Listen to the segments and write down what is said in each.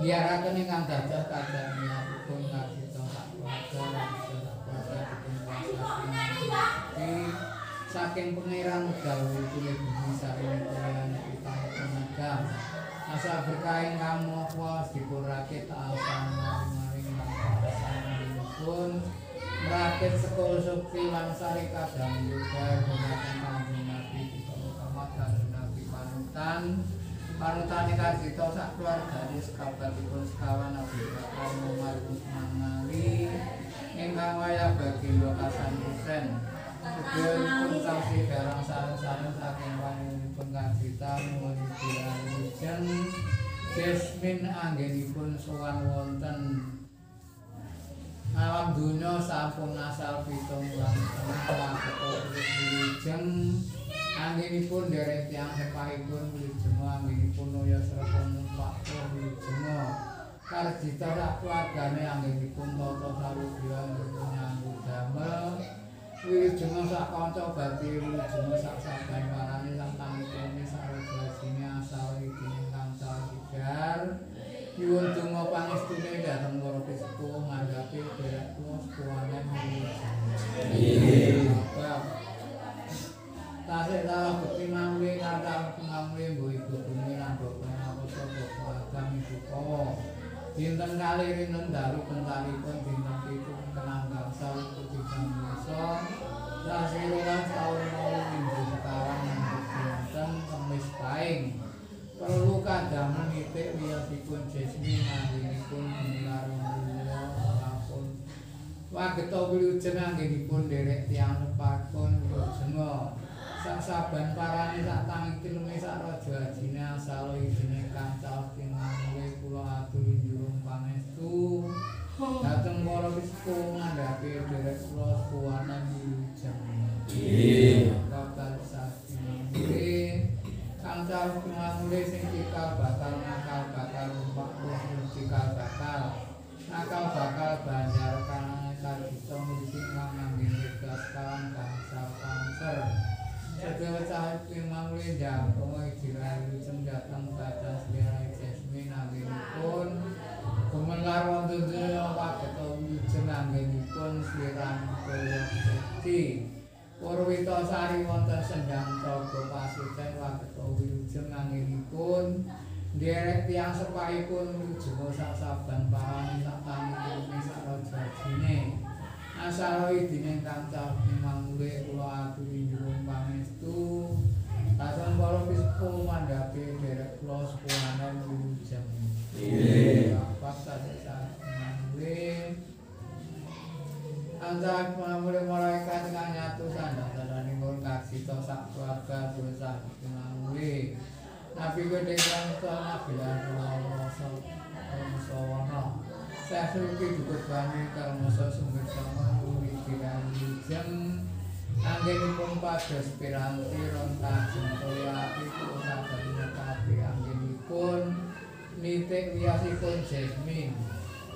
Biaraken ingkang dados kadamiyapun kadita sak keluarga dipun kuasani saking pangeran dawuhipun bumi saring kaliyan utang penagam asa berkaing kamokwa dipun rakit alsan maring pun rakit sekul sukti lan sari kadang yuga gunakan kanjeng Nabi Muhammad kanjeng Nabi panutan kadita sak keluargane sekabatipun sekawan Abu Bakar Umar Utsman Ali ingkang wayah bagindo kasantosen Pun sasi barang sareng-sareng saking wangunipun kadita menuju lajeng Jasmine anggenipun sowan wonten alam dunya sampun asal 7 wulan wilujeng anggenipun derek tiyang sepahipun wilujeng anggenipun Noya Srepon Pak wilujeng Karjita sak keluargane anggenipun tata sarudya nyambut damel wilujeng sak kanca bati wilujeng sak saben parane sak tangkene sak rajasine asal iki ingkang sigar nyuwun donga pangestune dhateng para sepuh ngandhapi derek kula sepuhanen wilujeng tasih talah bekti mangke kata pengawli mbuh ibu bumi lan bapak ngapasa bapak agam ibu kawa dinten kali rinten dalu kentalipun dinten pitu kenang gangsal kutigang desa tasih 12 taun mau minggu sekawan ngantos dinten Kemis Pahing perlu kadamel nitik wiyosipun Jasmine anggenipun gelar mulya sampun wageta wilujeng anggenipun derek tiyang sepakun wilujeng sak saben parane sak tangi kilome sak raja ajine asal ijine kancal pinamule kula aturi njurung pangestu dhateng para sepuh ngandhapi derek kula sepuhanen wilujeng nggih bakal sakinamule kancal pinamule sing cikal bakal nakal bakal numpak sing cikal bakal nakal bakal banjar kanane kadita sing ngangge gas kawan bangsa panser sedaya cahaya pinamule njangkung wilujeng dhateng batas liare Jasmine anggenipun gumelar wonten donya wageta wilujeng anggenipun sirang kaya sekti Purwita Sari wonten Sendang Praga Pasucen wageta wilujeng anggenipun nderek tiyang sepahipun wilujeng sak saben parane sak tangi sak rajine asal idine kancah mangule kula aturi njurung pangestu dhateng para sepuh mandhapi derek kula sepuhanen wilujeng nggih bapak sadaya mangule antar mangule malaikat kang nyatu sandang-sandanipun kadita sak keluarga dosa mangule nabi gedhe kang nabilan rasa sawana Sasuki dukut bani kalmoso sumber sama uri kirang wilujeng anggenipun pados piranti rontak jengkola itu sabarnya tapi anggenipun nitik wiyasipun Jasmine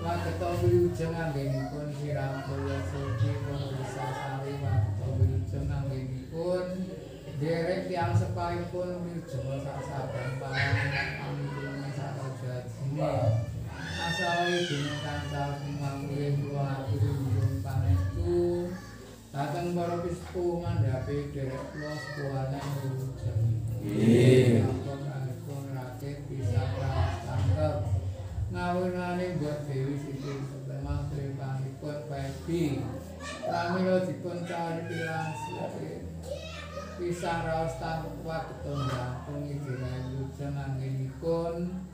wageta wilujeng anggenipun sirang kaya suci Purwisa Sari wageta wilujeng anggenipun derek tiyang sepahipun wilujeng sak saben parane anggenipun sak raja ajine asal dene kancah mangule kula aturi njurung pangestu dhateng para sepuh ngandhapi derek kula sepuhanen wilujeng nggih ampun angipun rakit bisa tangkep ngawinane buat Dewi Siti Semang pripun Pepi pramila dipun cari pisang raos tangkep wageta njangkung idine wilujeng anggenipun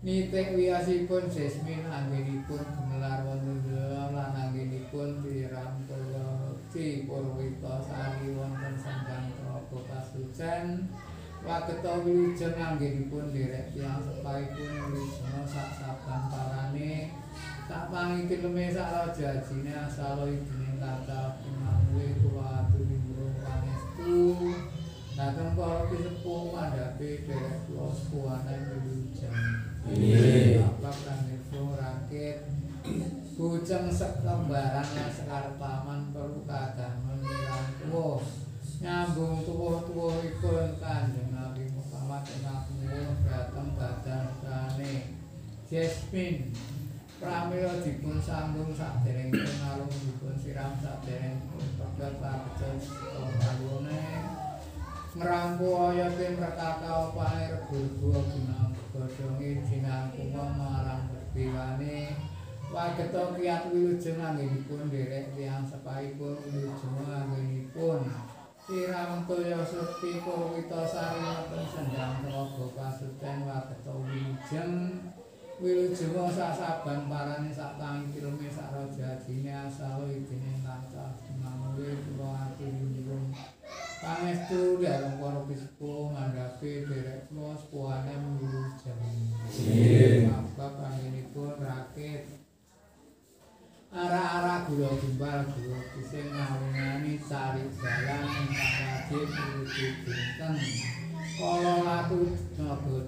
nitik wiyasipun Jasmine anggenipun gemelar wonten lan anggenipun tiram Purwati Purwita Sari wonten Sendang Praga Pasucen wageta wilujeng anggenipun derek tiyang sepahipun wilujeng sak saben parane sak pangi kilome sak raja ajine asal idine kathah pinamule kula aturi njurung pangestu dhateng para sepuh mandhapi derek kula sepuhanen wilujeng nggih bapak kangge rakit bujeng seklembaran lan sekar taman perlu kadamel mirang tuwuh nyambung tuwuh-tuwuhipun Kanjeng Nabi Muhammad Senapunipun dhateng badan sane Jasmine pramila dipun sambung saderengipun alung dipun siram saderengipun pegat pagejan kayone ngrampu oyote mrekakau pae rego gunung godhonge jinangkung marang berdiwane wageta kiyat wilujeng anggenipun derek tiyang sepaipun wilujeng anggenipun siram toya sekti Kurwitasari wonten sendang telaga pasucen wageta wilujeng sasaban parane sak tangi kilome sak raja adine asal idine kancah manguwi kula aturipun pangestu dalem para bisepuh ngandhapi derek kula sepuhane wilujeng mangka panjenenganipun rakit arah-arah gula gimbal gula pising ngawinani tarik jalan ingkang wajib wiwit dinten kala latu nabut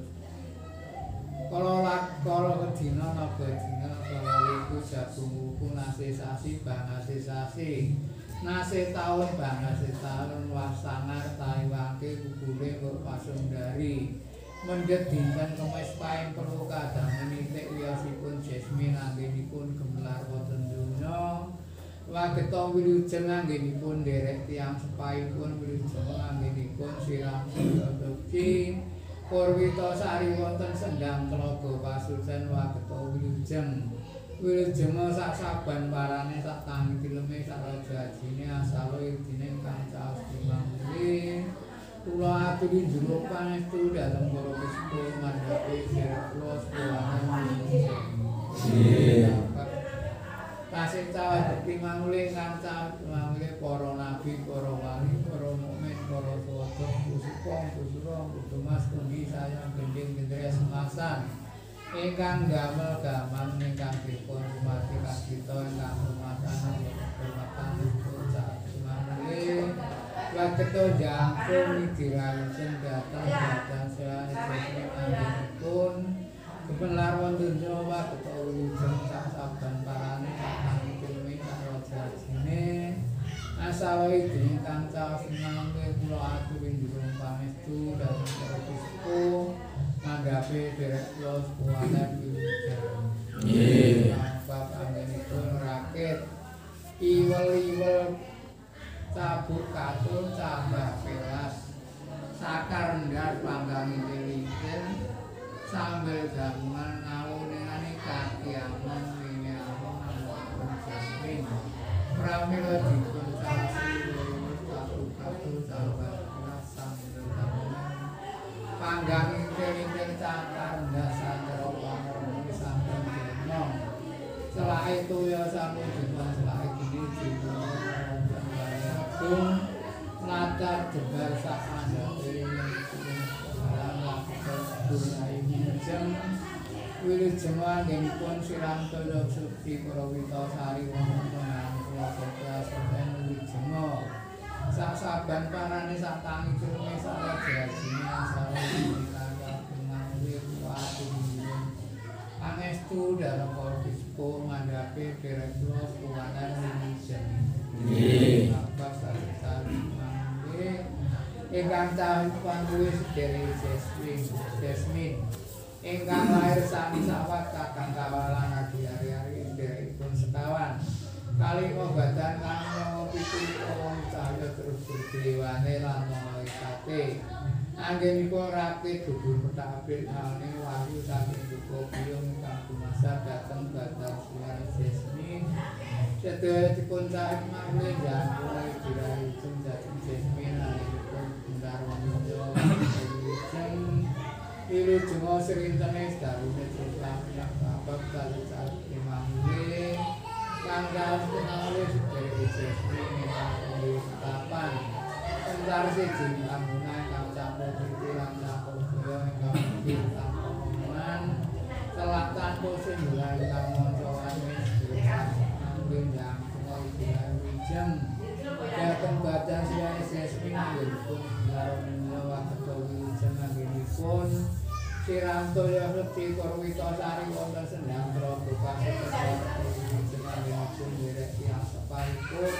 kala kedina naga dina kala wiku jagung wuku nase sasi bangase sasi nase taun bangase taun wasangar taiwake kubule kok pasundari mendhet dinten Kemis paing perlu kadang menitik wiyosipun Jasmine anggenipun gemelar wonten donya wageta wilujeng anggenipun derek tiyang sepaipun wilujeng anggenipun siram sedhi Kurwitasari wonten sendang telaga pasucen wageta wilujeng sak saban parane sak tangi kilome sak raja adine asal idine kancah dimangke kula aturi njero pangestu dhateng para bisepuh ngandhapi derek kula sepuhan kasih cawah bukti mangulih kancah mangulih para nabi, para wali, para mukmin, para sahabat, kusupong, kudumas, kundi, sayang, gending, gendres, semasan ingkang damel gaman ingkang dipun rumati kasita ingkang rumasan hormatan saat mangulih wageta jangkung dirayusen dhateng badan sanes anggenipun kebenar wonten Jawa wageta wilujeng sak saban parane asal idine kancah sinambe kula aturi njurung pangestu dhateng para bisepuh ngandhapi derek kula sepuhane wilujeng nggih bab anggenipun rakit iwel-iwel cabuk katul cambah pelas sakar ndas panggang intil sambil jamungan ngawunane kaki amon ini amon amon Jasmine pramila dipun panggang intil cakar ndasa karo pamrene sampun jenong selak itu ya sampun dipun selak iki dipun agung latar jebar sak andhape barang lakon dunai wilujeng wilujeng anggenipun siram toya sukti Kurwitasari wonten kula sampeyan wilujeng sak saban parane sak tangi kilome sak raja adine asal pangestu dalem para bisepuh ngandhapi derek kula sepuhanan wilujeng nggih apa sari mangke ingkang taun panduwe sedherek Jasmine ingkang lair sami sawat kakang kawalan adi-ari derekipun sekawan kali ngobatan kang pitu wong cahya terus berdewane lan malaikate anggenipun rakit gugur petapit nalane wahyu saking duka biyung ingkang gumasar dhateng badan suara Jasmine sedaya dipun cahet mangke jangkung dirayusen dhateng Jasmine anggenipun bundar wanita wilujeng srintene sedalune terus lampah babak kali cahet mangke kanggaan kenalih sedherek Jasmine ingkang kapan entar siji anggunan kang campur piti lan campur boyo ingkang piti tanpa omongan celak tanpa singgulan kang moncoan anggen jangkung wilujeng dhateng badan siane Jasmine anggenipun ngaroninyo wageta wilujeng anggenipun siram toya sekti Kurwitasari wonten sendang telaga pasucen anggenipun derek tiyang sepaipun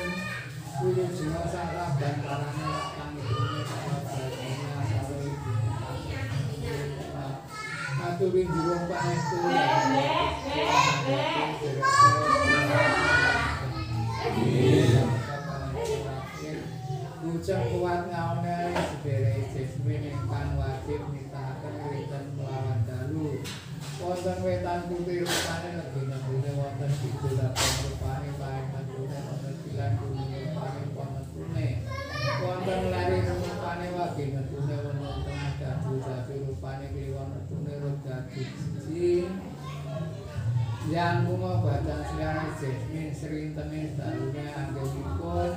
wilujeng sak saban parane kang idune sak adine asal idine aturi jurung pangestu ucap kuat ngaone sedherek Jasmine ingkang wajib nitahaken wonten melawan dalu wonten wetan putih rupane negine wonten kidul rupane paring tune wonten silan gunung rupane pametune wonten lari rupane wage tune wonten tengah dadu rupane kliwon tune rogati siji yang bunga badan siaran Jasmine sering tenis dalune anggenipun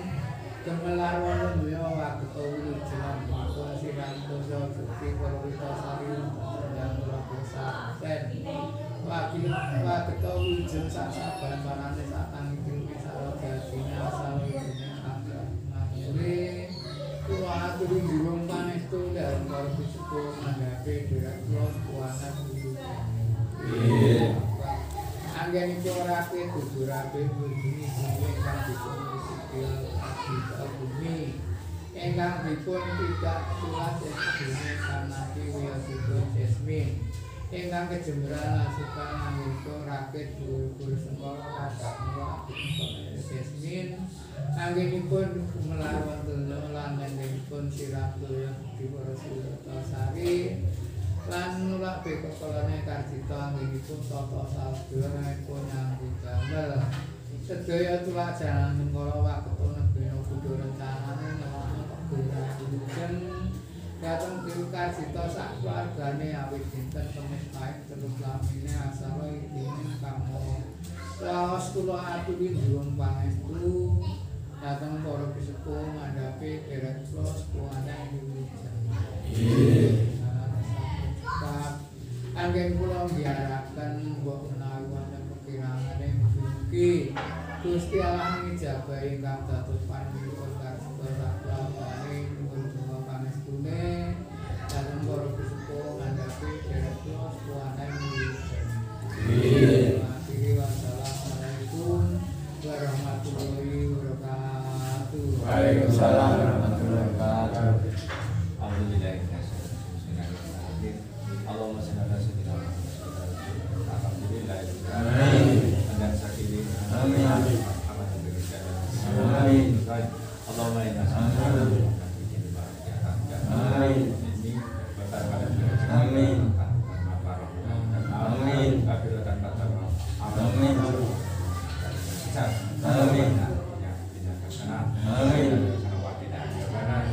gemelar wonten dunya wageto wilujengan pun sirang dosa Gusti Purwita Sari sedang berdosa ten wageto wilujen sak saban panane sak tangi ilmu sarojatine asal wijine angga ngapure kula aturi jurung pangestu lan karo sepuh manggape direktur kuwanan anggenipun rapi tujuh rapi bumi ingkang dipun sikil bumi ingkang dipun tidak tulas bumi kanaki wiyosipun Jasmine ingkang kejemberan lasukan anggenipun rakit dhuwur sengkala kakak Jasmine anggenipun melawan telu lan anggenipun sirah doya diwurus sari lan nulak beko kolone Karjito anggenipun tata sabdanipun nyambut damel sedaya tulak jalan mengkala waketu nebena kudu rencanane ngelakno kegunakan dateng Dewi Karjito sak keluargane awit dinten Kemis Pahit terus lamine asal idine kamu laos kula aturi nyuwun pangestu dateng para sepuh ngandhapi derek kula kuwana Indonesia anggen kula diharapkan mbok menawi wonten pekirangane mugi Gusti Allah ngijabahi ingkang dados panjenengan Karjito saklabane nyuwun donga pangestune dhateng para sepuh ngandhapi derek kula kuwana Indonesia. Wassalamualaikum warahmatullahi wabarakatuh. Waalaikumsalam warahmatullahi wabarakatuh. Alhamdulillah. Allahumma shalli ala sayyidina Muhammad. Alhamdulillah. Amin. Dan sakili. Amin. Amin. Allahumma inna Amin. Amin. Amin.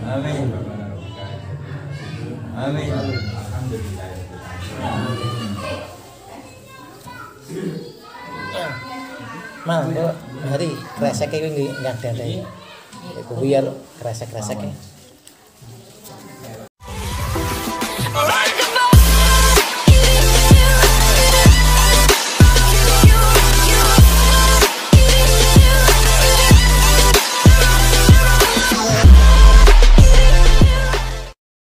Amin. Amin. Alhamdulillah. Mang, hari kresek iki nggih nyadari. Iku biar kresek-kresek.